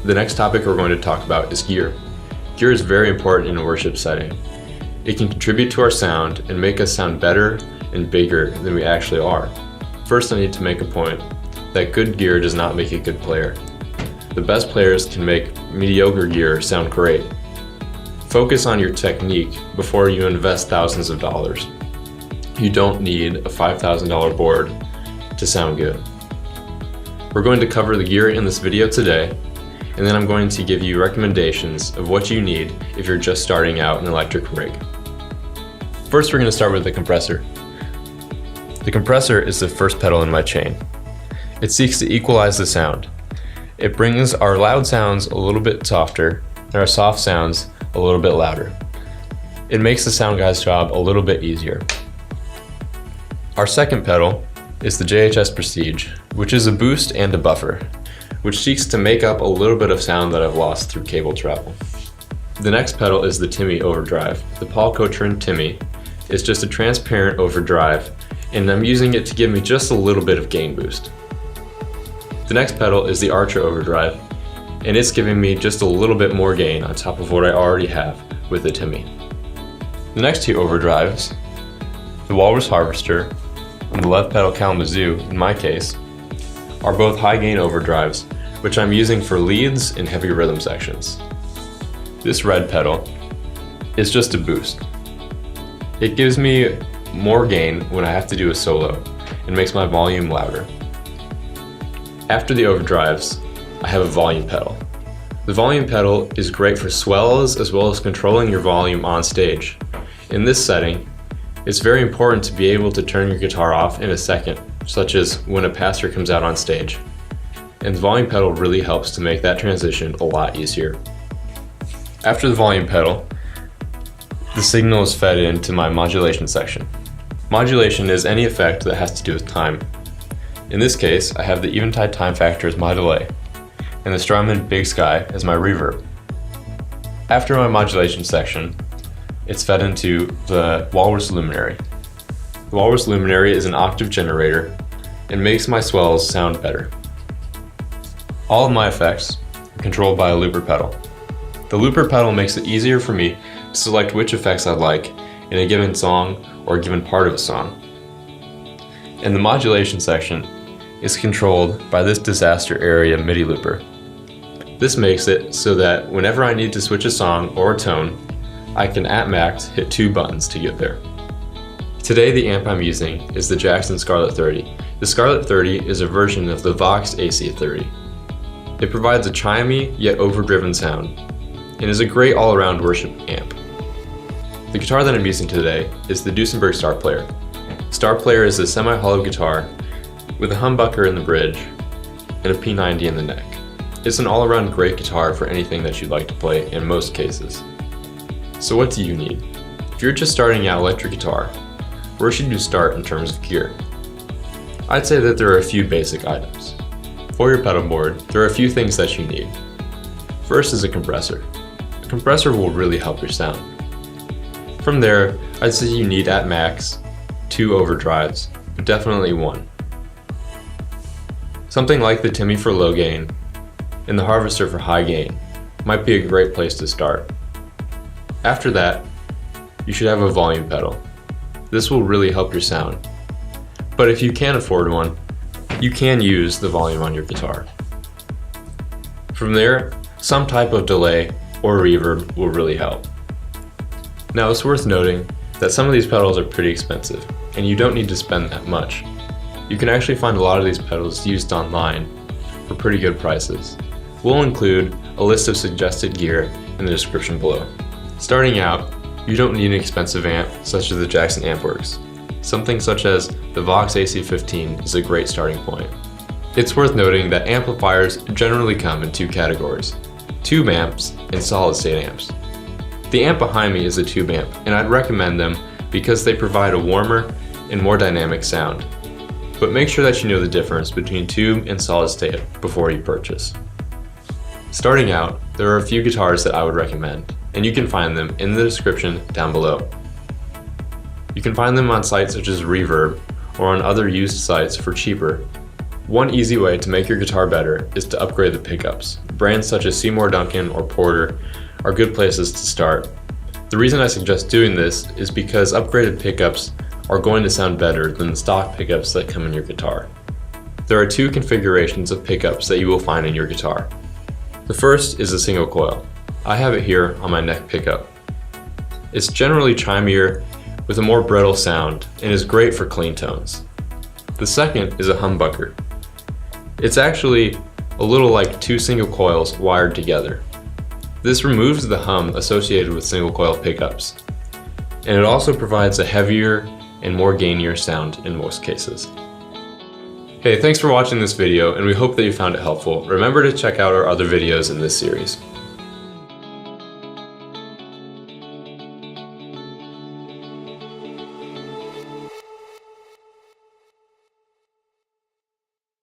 The next topic we're going to talk about is gear. Gear is very important in a worship setting. It can contribute to our sound and make us sound better and bigger than we actually are. First, I need to make a point that good gear does not make a good player. The best players can make mediocre gear sound great. Focus on your technique before you invest thousands of dollars. You don't need a $5,000 board to sound good. We're going to cover the gear in this video today, and then I'm going to give you recommendations of what you need if you're just starting out an electric rig. First, we're going to start with the compressor. The compressor is the first pedal in my chain. It seeks to equalize the sound. It brings our loud sounds a little bit softer and our soft sounds a little bit louder. It makes the sound guy's job a little bit easier. Our second pedal is the JHS Prestige, which is a boost and a buffer, which seeks to make up a little bit of sound that I've lost through cable travel. The next pedal is the Timmy Overdrive. The Paul Cochran Timmy is just a transparent overdrive, and I'm using it to give me just a little bit of gain boost. The next pedal is the Archer Overdrive, and it's giving me just a little bit more gain on top of what I already have with the Timmy. The next two overdrives, the Walrus Harvester and the left pedal Kalamazoo, in my case, are both high gain overdrives, which I'm using for leads and heavy rhythm sections. This red pedal is just a boost. It gives me more gain when I have to do a solo and makes my volume louder. After the overdrives, I have a volume pedal. The volume pedal is great for swells as well as controlling your volume on stage. In this setting, it's very important to be able to turn your guitar off in a second, such as when a pastor comes out on stage. And the volume pedal really helps to make that transition a lot easier. After the volume pedal, the signal is fed into my modulation section. Modulation is any effect that has to do with time. In this case, I have the Eventide time factor as my delay, and the Strymon Big Sky as my reverb. After my modulation section, it's fed into the Walrus Luminary. The Walrus Luminary is an octave generator and makes my swells sound better. All of my effects are controlled by a looper pedal. The looper pedal makes it easier for me to select which effects I'd like in a given song or a given part of a song. And the modulation section is controlled by this Disaster Area MIDI looper. This makes it so that whenever I need to switch a song or a tone, I can at max hit 2 buttons to get there. Today the amp I'm using is the Jackson Scarlett 30. The Scarlett 30 is a version of the Vox AC30. It provides a chimey yet overdriven sound and is a great all-around worship amp. The guitar that I'm using today is the Duesenberg Star Player. Star Player is a semi-hollow guitar with a humbucker in the bridge and a P90 in the neck. It's an all-around great guitar for anything that you'd like to play in most cases. So what do you need? If you're just starting out electric guitar, where should you start in terms of gear? I'd say that there are a few basic items. For your pedal board, there are a few things that you need. First is a compressor. A compressor will really help your sound. From there, I'd say you need at max 2 overdrives, but definitely 1. Something like the Timmy for low gain and the Harvester for high gain might be a great place to start. After that, you should have a volume pedal. This will really help your sound. But if you can't afford one, you can use the volume on your guitar. From there, some type of delay or reverb will really help. Now it's worth noting that some of these pedals are pretty expensive, and you don't need to spend that much. You can actually find a lot of these pedals used online for pretty good prices. We'll include a list of suggested gear in the description below. Starting out, you don't need an expensive amp such as the Jackson Ampworks. Something such as the Vox AC15 is a great starting point. It's worth noting that amplifiers generally come in 2 categories: tube amps and solid-state amps. The amp behind me is a tube amp, and I'd recommend them because they provide a warmer and more dynamic sound. But make sure that you know the difference between tube and solid-state before you purchase. Starting out, there are a few guitars that I would recommend, and you can find them in the description down below. You can find them on sites such as Reverb or on other used sites for cheaper. One easy way to make your guitar better is to upgrade the pickups. brands such as Seymour Duncan or Porter are good places to start. The reason I suggest doing this is because upgraded pickups are going to sound better than the stock pickups that come in your guitar. There are two configurations of pickups that you will find in your guitar. The first is a single coil. I have it here on my neck pickup. It's generally chimier with a more brittle sound and is great for clean tones. The second is a humbucker. It's actually a little like two single coils wired together. This removes the hum associated with single coil pickups, and it also provides a heavier and more gainier sound in most cases. Hey, thanks for watching this video, and we hope that you found it helpful. Remember to check out our other videos in this series.